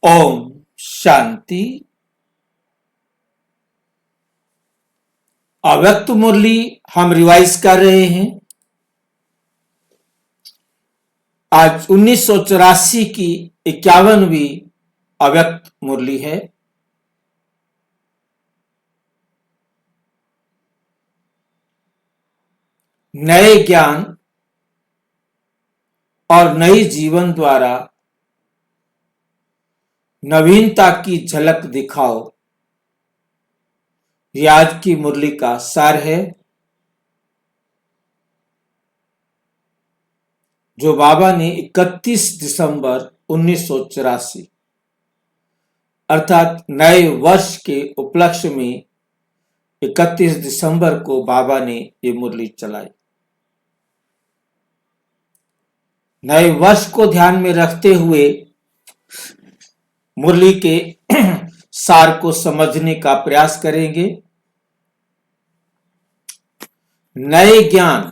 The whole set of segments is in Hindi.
ओम शांति। अव्यक्त मुरली हम रिवाइज कर रहे हैं। आज 1984 की 51वीं अव्यक्त मुरली है। नए ज्ञान और नई जीवन द्वारा नवीनता की झलक दिखाओ, ये आज की मुरली का सार है, जो बाबा ने 31 दिसंबर 1984 अर्थात नए वर्ष के उपलक्ष्य में 31 दिसंबर को बाबा ने ये मुरली चलाई। नए वर्ष को ध्यान में रखते हुए मुरली के सार को समझने का प्रयास करेंगे। नए ज्ञान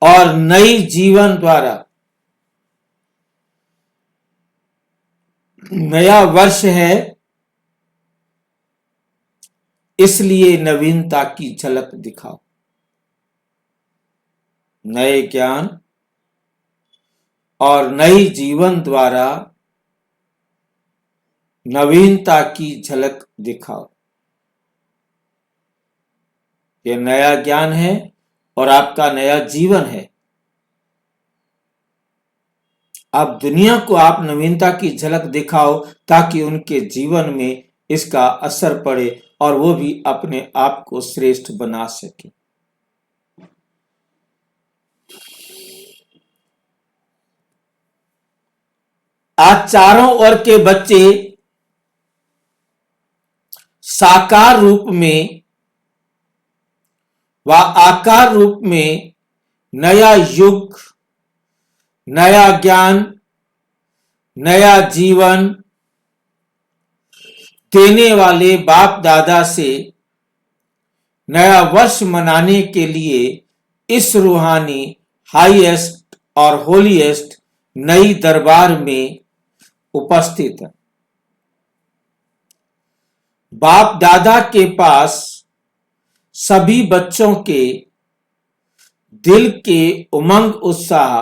और नई जीवन द्वारा नया वर्ष है, इसलिए नवीनता की झलक दिखाओ। नए ज्ञान और नई जीवन द्वारा नवीनता की झलक दिखाओ। यह नया ज्ञान है और आपका नया जीवन है। अब दुनिया को आप नवीनता की झलक दिखाओ ताकि उनके जीवन में इसका असर पड़े और वो भी अपने आप को श्रेष्ठ बना सके। आज चारों ओर के बच्चे साकार रूप में व आकार रूप में नया युग, नया ज्ञान, नया जीवन देने वाले बाप दादा से नया वर्ष मनाने के लिए इस रूहानी हाईएस्ट और होलीएस्ट नई दरबार में उपस्थित है। बाप दादा के पास सभी बच्चों के दिल के उमंग, उत्साह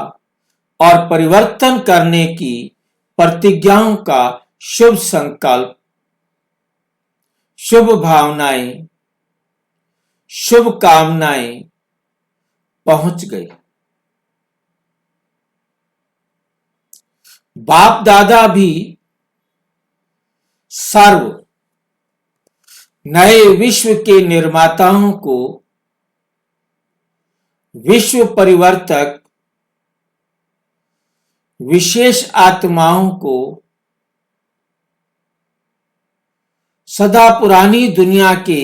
और परिवर्तन करने की प्रतिज्ञाओं का शुभ संकल्प, शुभ भावनाएं, शुभ कामनाएं पहुंच गई। बाप दादा भी सर्व नए विश्व के निर्माताओं को, विश्व परिवर्तक, विशेष आत्माओं को सदा पुरानी दुनिया के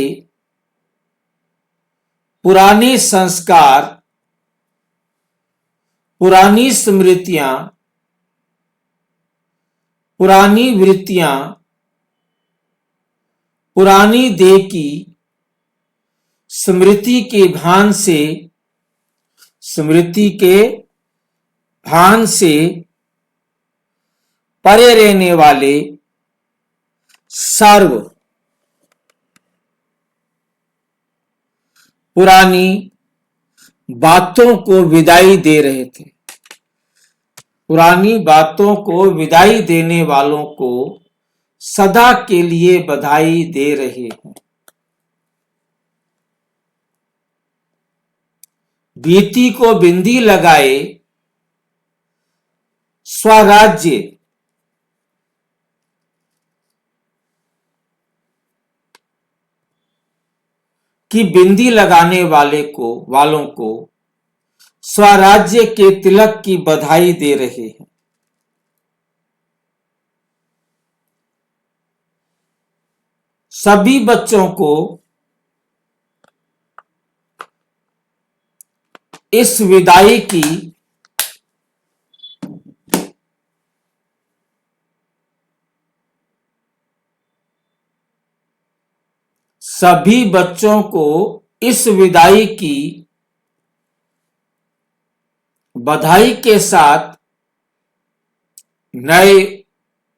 पुराने संस्कार, पुरानी स्मृतियां, पुरानी वृत्तियां, पुरानी देह की स्मृति के भान से, स्मृति के भान से परे रहने वाले सर्व पुरानी बातों को विदाई दे रहे थे। पुरानी बातों को विदाई देने वालों को सदा के लिए बधाई दे रहे हैं। बीती को बिंदी लगाए स्वराज्य की बिंदी लगाने वालों को स्वराज्य के तिलक की बधाई दे रहे हैं। सभी बच्चों को इस विदाई की बधाई के साथ नए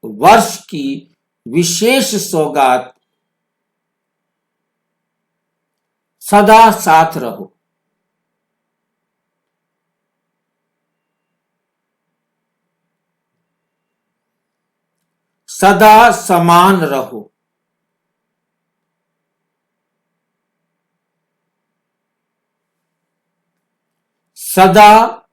वर्ष की विशेष सौगात सदा साथ रहो। सदा समान रहो। सदा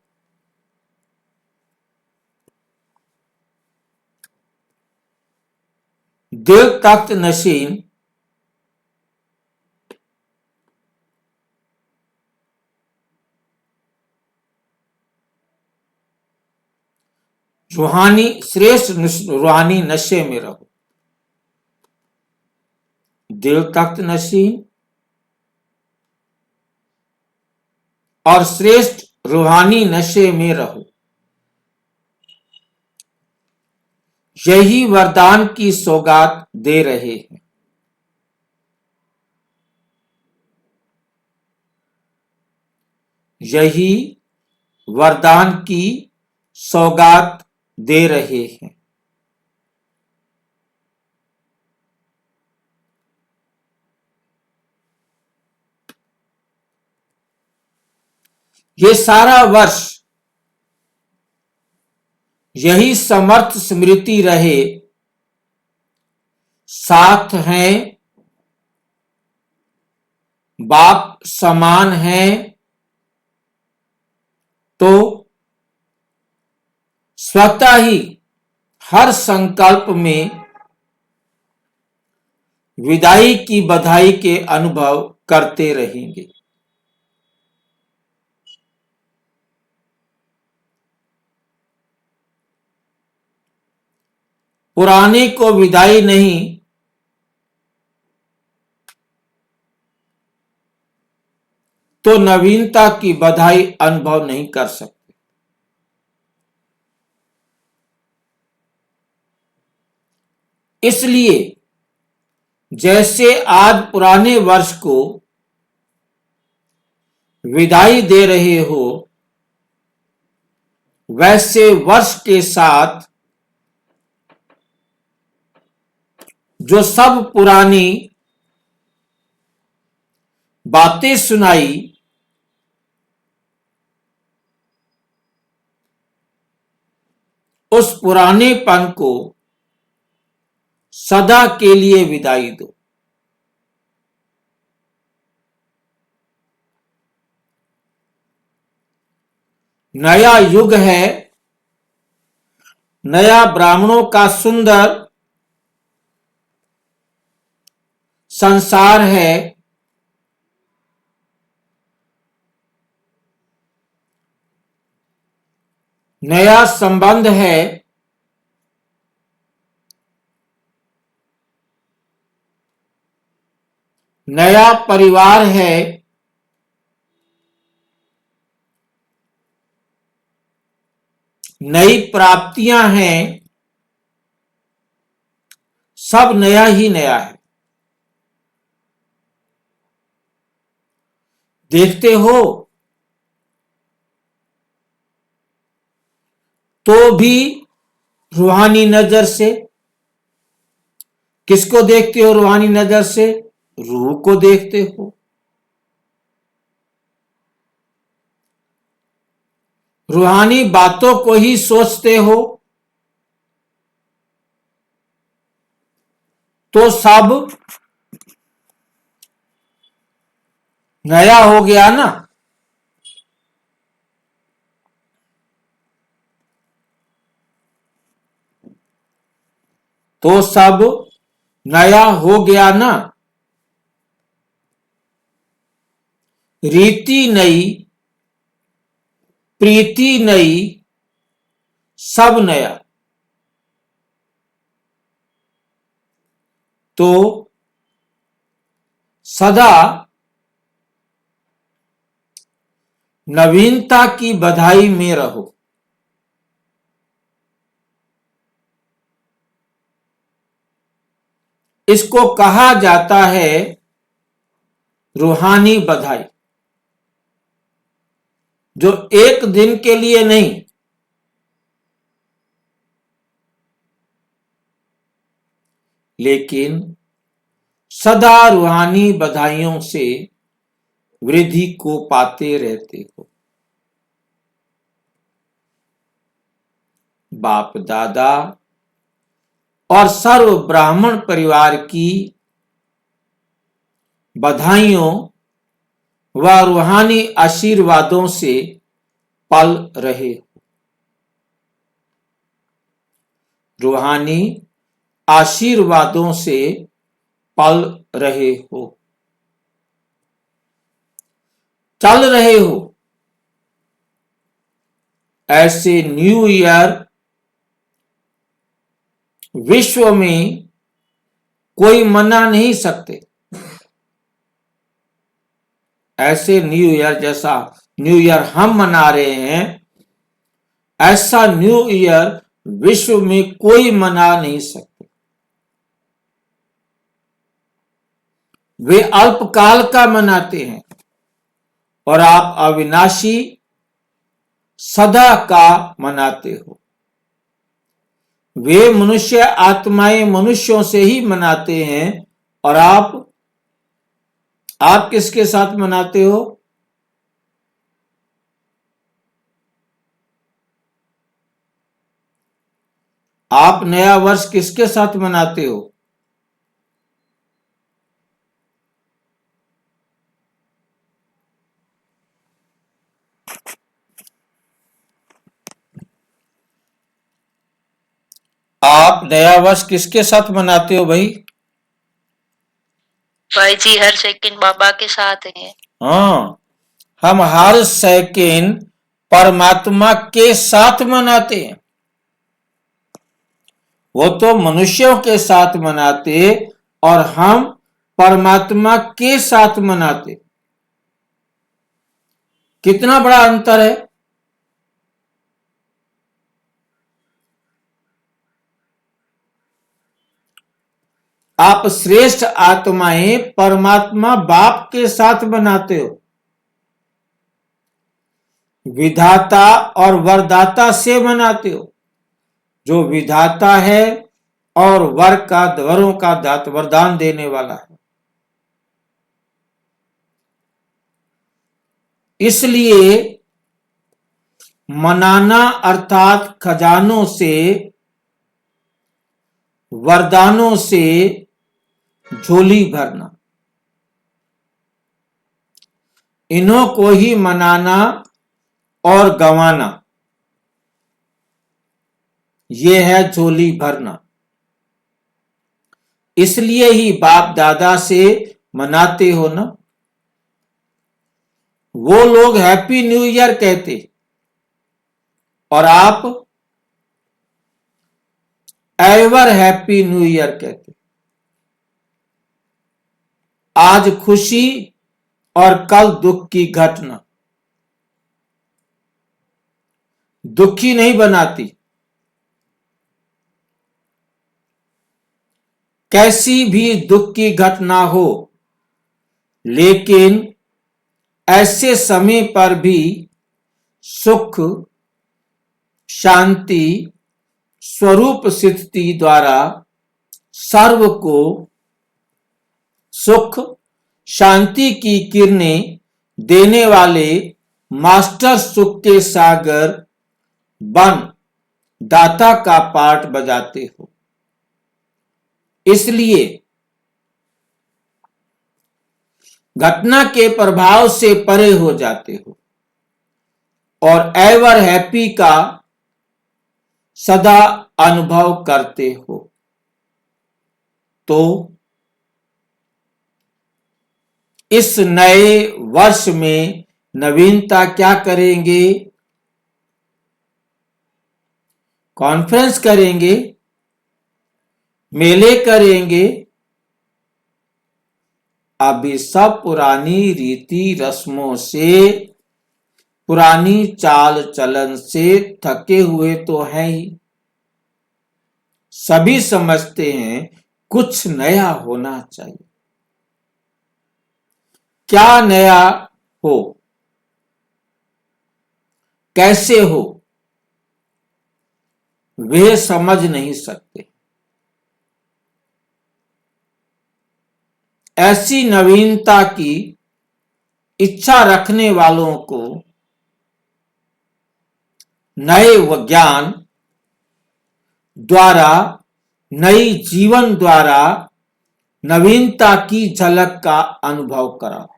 दिल तख्त नशीन रूहानी श्रेष्ठ रूहानी नशे में रहो। दिल तख्त नशीन और श्रेष्ठ रूहानी नशे में रहो। यही वरदान की सौगात दे रहे हैं। यही वरदान की सौगात दे रहे हैं। ये सारा वर्ष यही समर्थ स्मृति रहे, साथ हैं, बाप समान हैं, तो स्वतः ही हर संकल्प में विदाई की बधाई के अनुभव करते रहेंगे। पुराने को विदाई नहीं, तो नवीनता की बधाई अनुभव नहीं कर सकते। इसलिए जैसे आज पुराने वर्ष को विदाई दे रहे हो, वैसे वर्ष के साथ जो सब पुरानी बातें सुनाई, उस पुरानेपन को सदा के लिए विदाई दो। नया युग है, नया ब्राह्मणों का सुंदर संसार है। नया संबंध है, नया परिवार है, नई प्राप्तियां हैं, सब नया ही नया है। देखते हो तो भी रूहानी नजर से। किसको देखते हो रूहानी नजर से? रूह को देखते हो। रूहानी बातों को ही सोचते हो, तो सब नया हो गया ना। तो सब नया हो गया ना। रीति नई, प्रीति नई, सब नया। तो सदा नवीनता की बधाई में रहो। इसको कहा जाता है रूहानी बधाई, जो एक दिन के लिए नहीं, लेकिन सदा रूहानी बधाइयों से वृद्धि को पाते रहते हो। बाप दादा और सर्व ब्राह्मण परिवार की बधाइयों व रूहानी आशीर्वादों से पल रहे हो। रूहानी आशीर्वादों से पल रहे हो, चल रहे हो। ऐसे न्यू ईयर विश्व में कोई मना नहीं सकते। ऐसे न्यू ईयर जैसा न्यू ईयर हम मना रहे हैं, ऐसा न्यू ईयर विश्व में कोई मना नहीं सकते। वे अल्पकाल का मनाते हैं और आप अविनाशी सदा का मनाते हो। वे मनुष्य आत्माएं मनुष्यों से ही मनाते हैं और आप किसके साथ मनाते हो? आप नया वर्ष किसके साथ मनाते हो? आप नया वर्ष किसके साथ मनाते हो भाई? भाई जी हर सेकंड बाबा के साथ है। हाँ, हम हर सेकंड परमात्मा के साथ मनाते हैं। वो तो मनुष्यों के साथ मनाते और हम परमात्मा के साथ मनाते। कितना बड़ा अंतर है। आप श्रेष्ठ आत्माएं परमात्मा बाप के साथ मनाते हो। विधाता और वरदाता से मनाते हो। जो विधाता है और वरों का दात वरदान देने वाला है। इसलिए मनाना अर्थात खजानों से, वरदानों से झोली भरना। इन्हों को ही मनाना और गंवाना, यह है झोली भरना। इसलिए ही बाप दादा से मनाते हो ना। वो लोग हैप्पी न्यू ईयर कहते और आप एवर हैप्पी न्यू ईयर कहते। आज खुशी और कल दुख की घटना दुखी नहीं बनाती। कैसी भी दुख की घटना हो, लेकिन ऐसे समय पर भी सुख शांति स्वरूप स्थिति द्वारा सर्व को सुख शांति की किरणें देने वाले मास्टर सुख के सागर बन दाता का पाठ बजाते हो। इसलिए घटना के प्रभाव से परे हो जाते हो और एवर हैप्पी का सदा अनुभव करते हो। तो इस नए वर्ष में नवीनता क्या करेंगे? कॉन्फ्रेंस करेंगे, मेले करेंगे। अभी सब पुरानी रीति रस्मों से, पुरानी चाल चलन से थके हुए तो हैं ही। सभी समझते हैं कुछ नया होना चाहिए। क्या नया हो, कैसे हो, वे समझ नहीं सकते। ऐसी नवीनता की इच्छा रखने वालों को नए विज्ञान द्वारा, नई जीवन द्वारा नवीनता की झलक का अनुभव कराओ।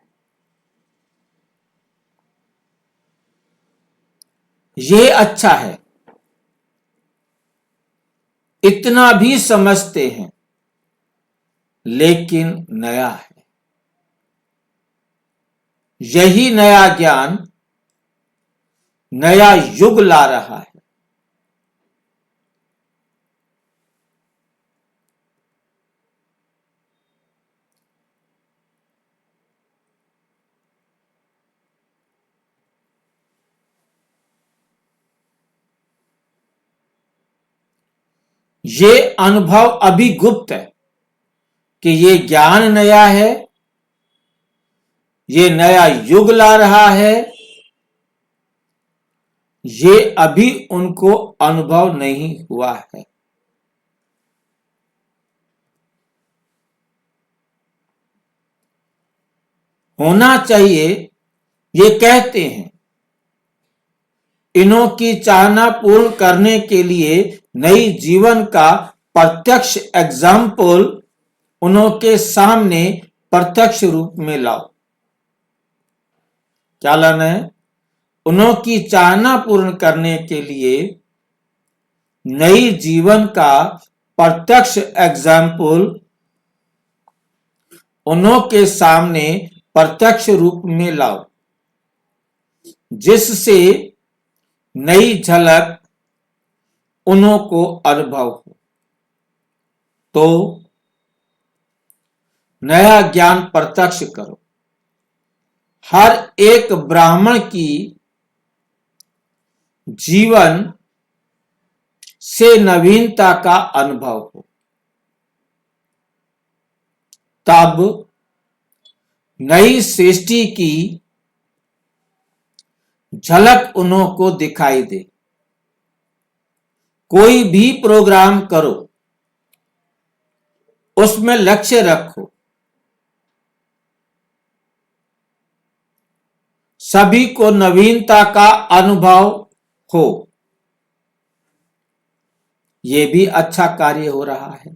ये अच्छा है, इतना भी समझते हैं, लेकिन नया है। यही नया ज्ञान नया युग ला रहा है। ये अनुभव अभी गुप्त है कि ये ज्ञान नया है, ये नया युग ला रहा है। ये अभी उनको अनुभव नहीं हुआ है। होना चाहिए, ये कहते हैं। इन्हों की चाहना पूर्ण करने के लिए नई जीवन का प्रत्यक्ष एग्जाम्पल उन्हों के सामने प्रत्यक्ष रूप में लाओ। क्या लाना है? उन्हों की चाहना पूर्ण करने के लिए नई जीवन का प्रत्यक्ष एग्जाम्पल उन्हों के सामने प्रत्यक्ष रूप में लाओ, जिससे नई झलक उन्हों को अनुभव हो। तो नया ज्ञान प्रत्यक्ष करो। हर एक ब्राह्मण की जीवन से नवीनता का अनुभव हो, तब नई सृष्टि की झलक उन्हों को दिखाई दे। कोई भी प्रोग्राम करो, उसमें लक्ष्य रखो। सभी को नवीनता का अनुभव हो। यह भी अच्छा कार्य हो रहा है।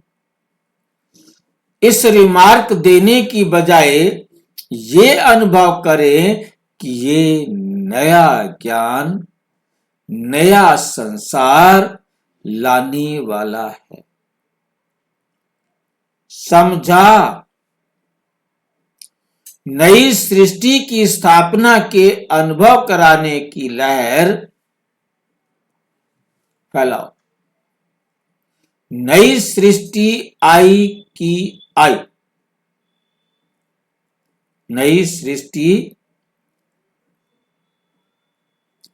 इस रिमार्क देने की बजाय ये अनुभव करें कि ये नया ज्ञान, नया संसार लाने वाला है। समझा? नई सृष्टि की स्थापना के अनुभव कराने की लहर फैलाओ। नई सृष्टि आई की आई। नई सृष्टि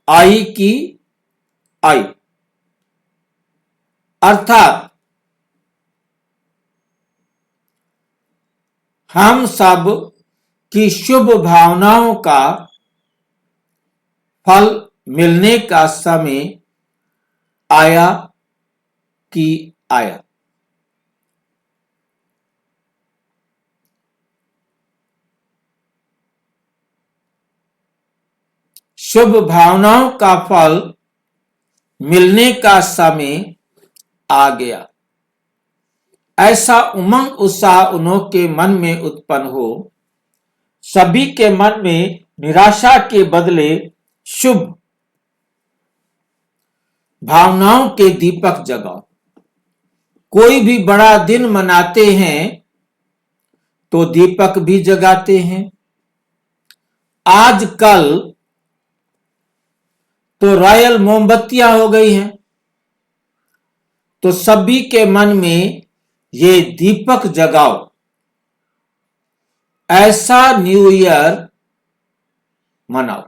आई की आई, अर्थात हम सब की शुभ भावनाओं का फल मिलने का समय आया कि आया। शुभ भावनाओं का फल मिलने का समय आ गया। ऐसा उमंग उत्साह उन्हों के मन में उत्पन्न हो। सभी के मन में निराशा के बदले शुभ भावनाओं के दीपक जगाओ। कोई भी बड़ा दिन मनाते हैं तो दीपक भी जगाते हैं। आजकल तो रॉयल मोमबत्तियां हो गई हैं, तो सभी के मन में ये दीपक जगाओ। ऐसा न्यू ईयर मनाओ।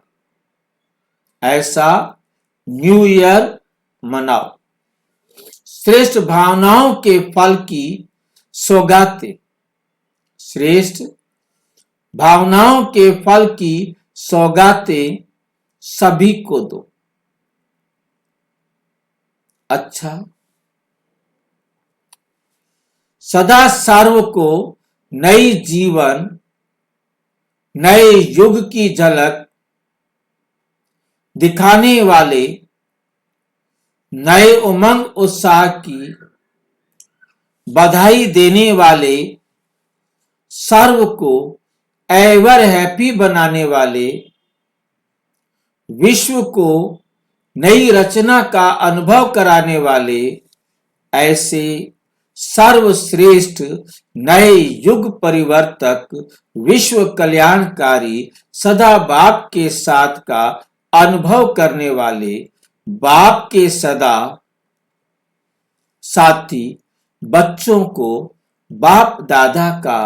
ऐसा न्यू ईयर मनाओ। श्रेष्ठ भावनाओं के फल की सौगातें, श्रेष्ठ भावनाओं के फल की सौगातें सभी को दो। अच्छा, सदा सर्व को नई जीवन, नए युग की झलक दिखाने वाले, नए उमंग उत्साह की बधाई देने वाले, सर्व को एवर हैप्पी बनाने वाले, विश्व को नई रचना का अनुभव कराने वाले, ऐसे सर्वश्रेष्ठ नए युग परिवर्तक, विश्व कल्याणकारी, सदा बाप के साथ का अनुभव करने वाले, बाप के सदा साथी बच्चों को बाप दादा का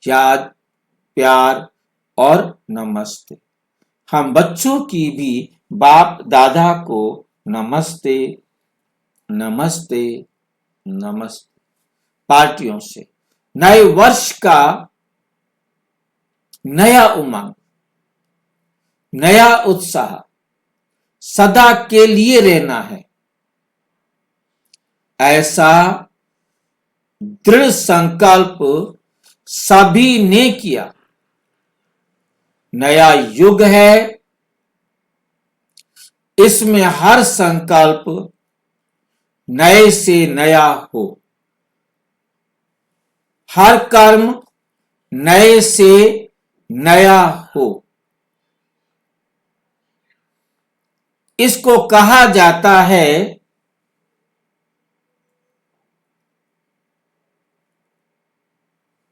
याद, प्यार और नमस्ते। हम बच्चों की भी बाप दादा को नमस्ते नमस्ते नमस्ते पार्टियों से। नए वर्ष का नया उमंग, नया उत्साह सदा के लिए रहना है, ऐसा दृढ़ संकल्प सभी ने किया। नया युग है, इसमें हर संकल्प नए से नया हो, हर कर्म नए से नया हो। इसको कहा जाता है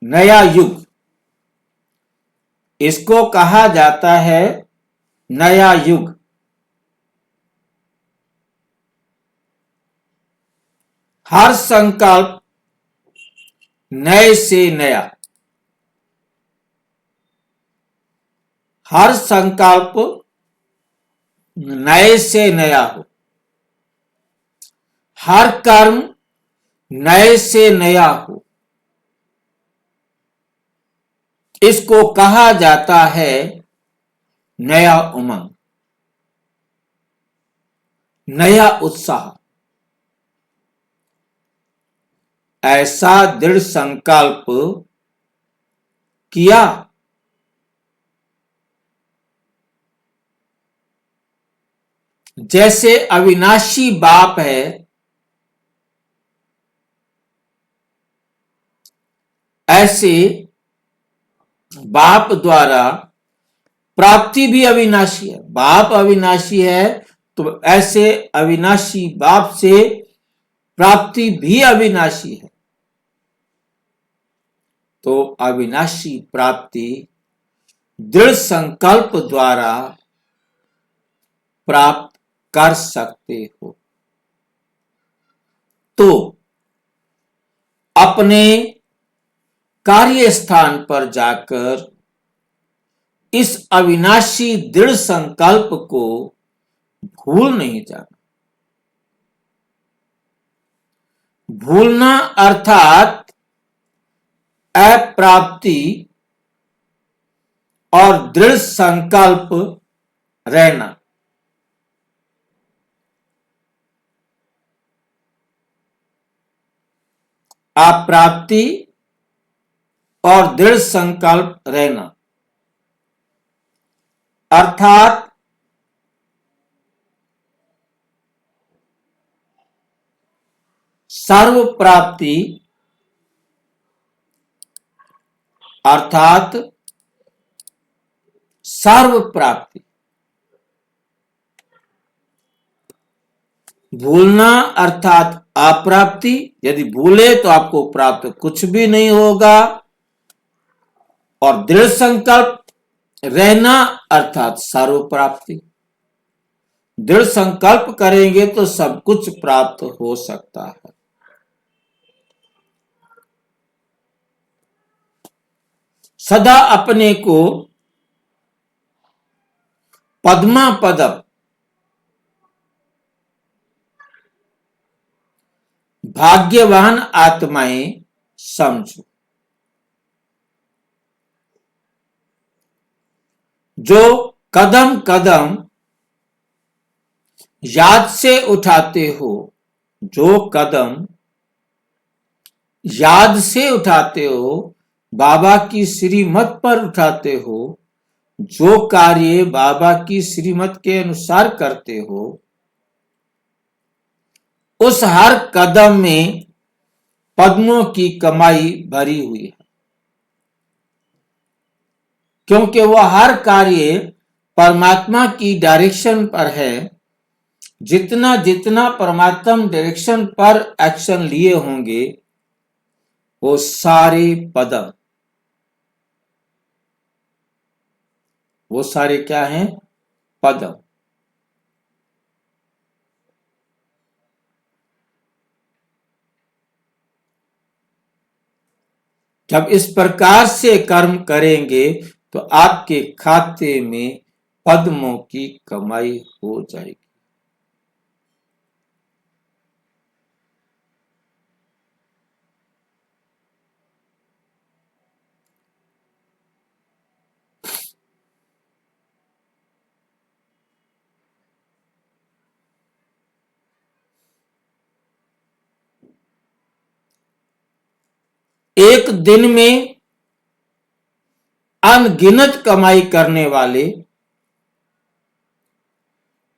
नया युग। इसको कहा जाता है नया युग। हर संकल्प नए से नया, हर संकल्प नए से नया हो, हर कर्म नए से नया हो। इसको कहा जाता है नया उमंग, नया उत्साह। ऐसा दृढ़ संकल्प किया, जैसे अविनाशी बाप है, ऐसे बाप द्वारा प्राप्ति भी अविनाशी है। बाप अविनाशी है तो ऐसे अविनाशी बाप से प्राप्ति भी अविनाशी है। तो अविनाशी प्राप्ति दृढ़ संकल्प द्वारा प्राप्त कर सकते हो। तो अपने कार्य स्थान पर जाकर इस अविनाशी दृढ़ संकल्प को भूल नहीं जाना। भूलना अर्थात अप्राप्ति और दृढ़ संकल्प रहना। अप्राप्ति और दृढ़ संकल्प रहना अर्थात सर्व प्राप्ति, अर्थात सर्व प्राप्ति। भूलना अर्थात अप्राप्ति। यदि भूले तो आपको प्राप्त कुछ भी नहीं होगा। और दृढ़ संकल्प रहना अर्थात सर्व प्राप्ति। दृढ़ संकल्प करेंगे तो सब कुछ प्राप्त हो सकता है। सदा अपने को पद्मा पदम, भाग्यवान आत्माएं समझो, जो कदम कदम याद से उठाते हो, जो कदम याद से उठाते हो, बाबा की श्रीमत पर उठाते हो, जो कार्य बाबा की श्रीमत के अनुसार करते हो, उस हर कदम में पद्मों की कमाई भरी हुई है, क्योंकि वह हर कार्य परमात्मा की डायरेक्शन पर है। जितना जितना परमात्मा डायरेक्शन पर एक्शन लिए होंगे, वो सारे पदम, वो सारे क्या हैं? पदम। जब इस प्रकार से कर्म करेंगे तो आपके खाते में पद्मों की कमाई हो जाएगी। एक दिन में अनगिनत कमाई करने वाले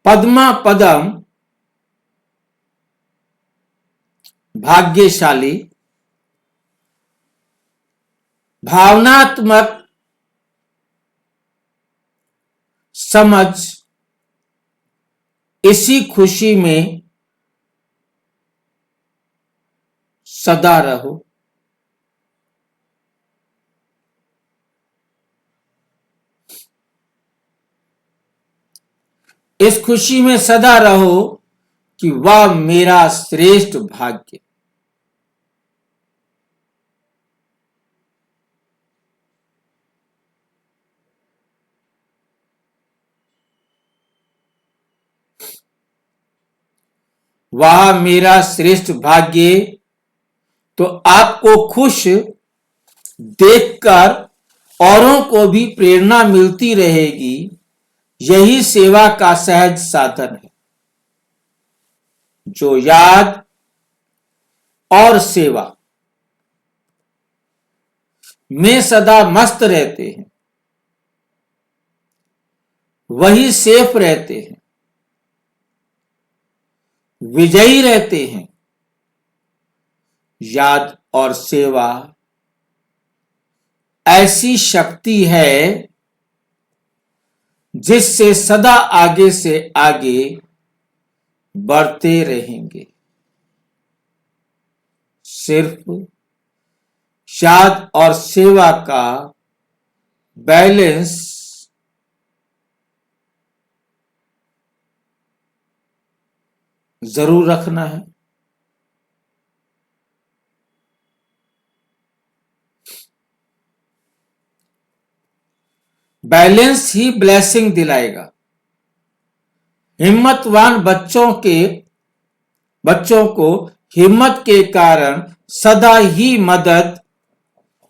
पद्मा पदम भाग्यशाली, भावनात्मक समझ, इसी खुशी में सदा रहो। इस खुशी में सदा रहो कि वह मेरा श्रेष्ठ भाग्य। वह मेरा श्रेष्ठ भाग्य। तो आपको खुश देखकर औरों को भी प्रेरणा मिलती रहेगी। यही सेवा का सहज साधन है, जो याद और सेवा में सदा मस्त रहते हैं, वही सेफ रहते हैं, विजयी रहते हैं। याद और सेवा ऐसी शक्ति है जिससे सदा आगे से आगे बढ़ते रहेंगे। सिर्फ याद और सेवा का बैलेंस जरूर रखना है। बैलेंस ही ब्लेसिंग दिलाएगा। हिम्मतवान बच्चों को हिम्मत के कारण सदा ही मदद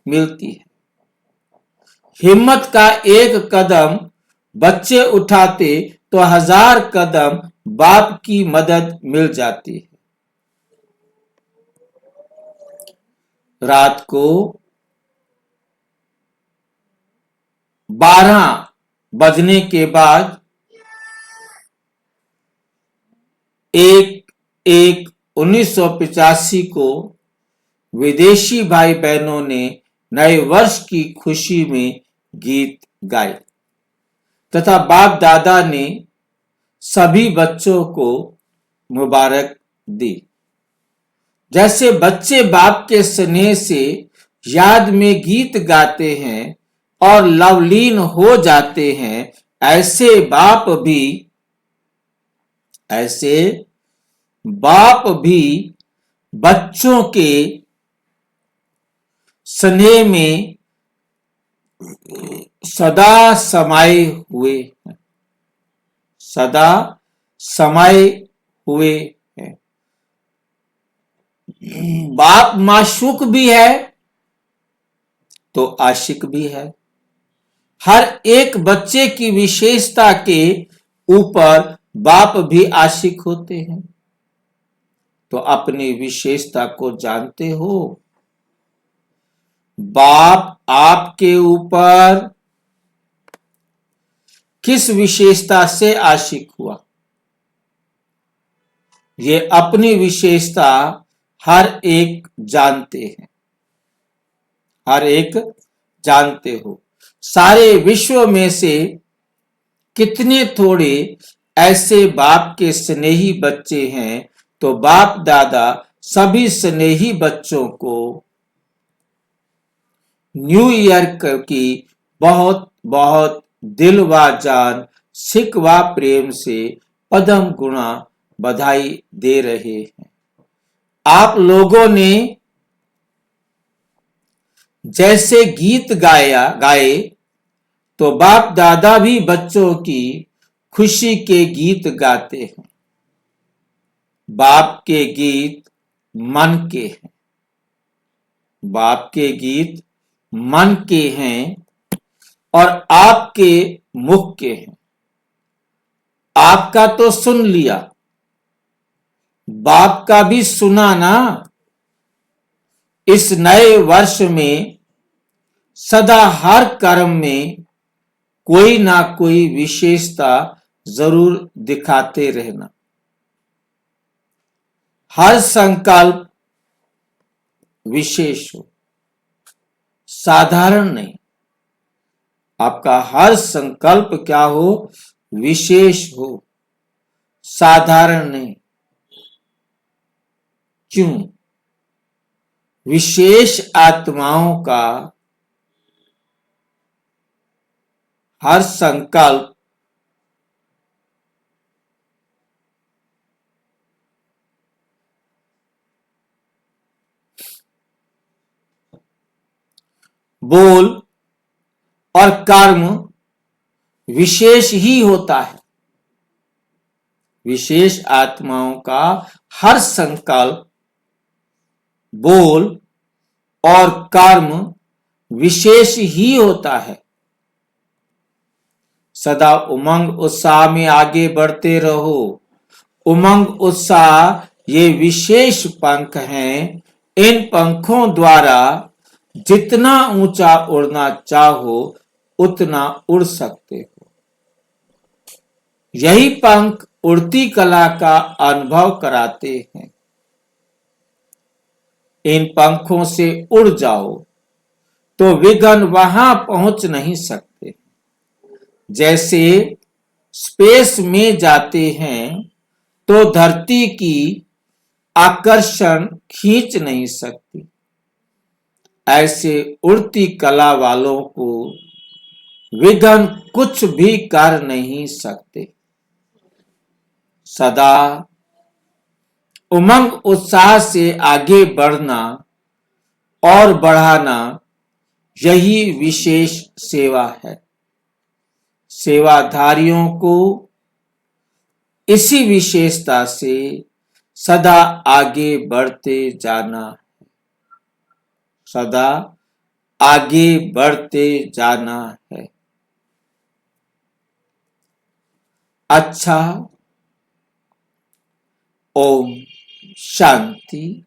मिलती है। हिम्मत का एक कदम बच्चे उठाते तो 1000 कदम बाप की मदद मिल जाती है। रात को 12 बजने के बाद 1/1/1985 को विदेशी भाई बहनों ने नए वर्ष की खुशी में गीत गाए तथा बाप दादा ने सभी बच्चों को मुबारक दी। जैसे बच्चे बाप के स्नेह से याद में गीत गाते हैं और लवलीन हो जाते हैं, ऐसे बाप भी बच्चों के स्नेह में सदा समाये हुए हैं, सदा समाये हुए हैं। बाप माशूक भी है तो आशिक भी है। हर एक बच्चे की विशेषता के ऊपर बाप भी आशिक होते हैं। तो अपनी विशेषता को जानते हो बाप आपके ऊपर किस विशेषता से आशिक हुआ? ये अपनी विशेषता हर एक जानते हैं, हर एक जानते हो। सारे विश्व में से कितने थोड़े ऐसे बाप के स्नेही बच्चे हैं, तो बाप दादा सभी स्नेही बच्चों को न्यू ईयर की बहुत बहुत दिल व जान सिक व प्रेम से पदम गुणा बधाई दे रहे हैं। आप लोगों ने जैसे गीत गाए तो बाप दादा भी बच्चों की खुशी के गीत गाते हैं। बाप के गीत मन के हैं, बाप के गीत मन के हैं और आपके मुख के हैं। आपका तो सुन लिया, बाप का भी सुना ना। इस नए वर्ष में सदा हर कर्म में कोई ना कोई विशेषता जरूर दिखाते रहना। हर संकल्प विशेष हो, साधारण नहीं। आपका हर संकल्प क्या हो? विशेष हो, साधारण नहीं। क्यों? विशेष आत्माओं का हर संकल्प बोल और कर्म विशेष ही होता है। विशेष आत्माओं का हर संकल्प, बोल और कर्म विशेष ही होता है। सदा उमंग उत्साह में आगे बढ़ते रहो। उमंग उत्साह ये विशेष पंख हैं। इन पंखों द्वारा जितना ऊंचा उड़ना चाहो उतना उड़ सकते हो। यही पंख उड़ती कला का अनुभव कराते हैं। इन पंखों से उड़ जाओ तो विघ्न वहां पहुंच नहीं सकते। जैसे स्पेस में जाते हैं तो धरती की आकर्षण खींच नहीं सकती, ऐसे उड़ती कला वालों को विघ्न कुछ भी कर नहीं सकते। सदा उमंग उत्साह से आगे बढ़ना और बढ़ाना यही विशेष सेवा है। सेवाधारियों को इसी विशेषता से सदा आगे बढ़ते जाना है, सदा आगे बढ़ते जाना है। अच्छा, ओम शांति।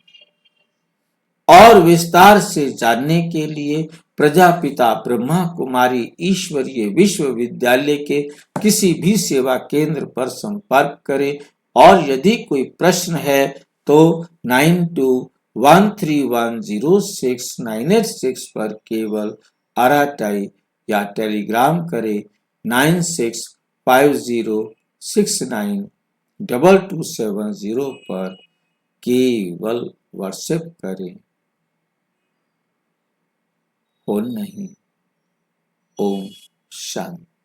और विस्तार से जानने के लिए प्रजापिता ब्रह्मा कुमारी ईश्वरीय विश्वविद्यालय के किसी भी सेवा केंद्र पर संपर्क करें। और यदि कोई प्रश्न है तो 9213106986 पर केवल आरटीआई या टेलीग्राम करें। 9650692270 पर केवल व्हाट्सएप करें। फोन नहीं। ओम शांति।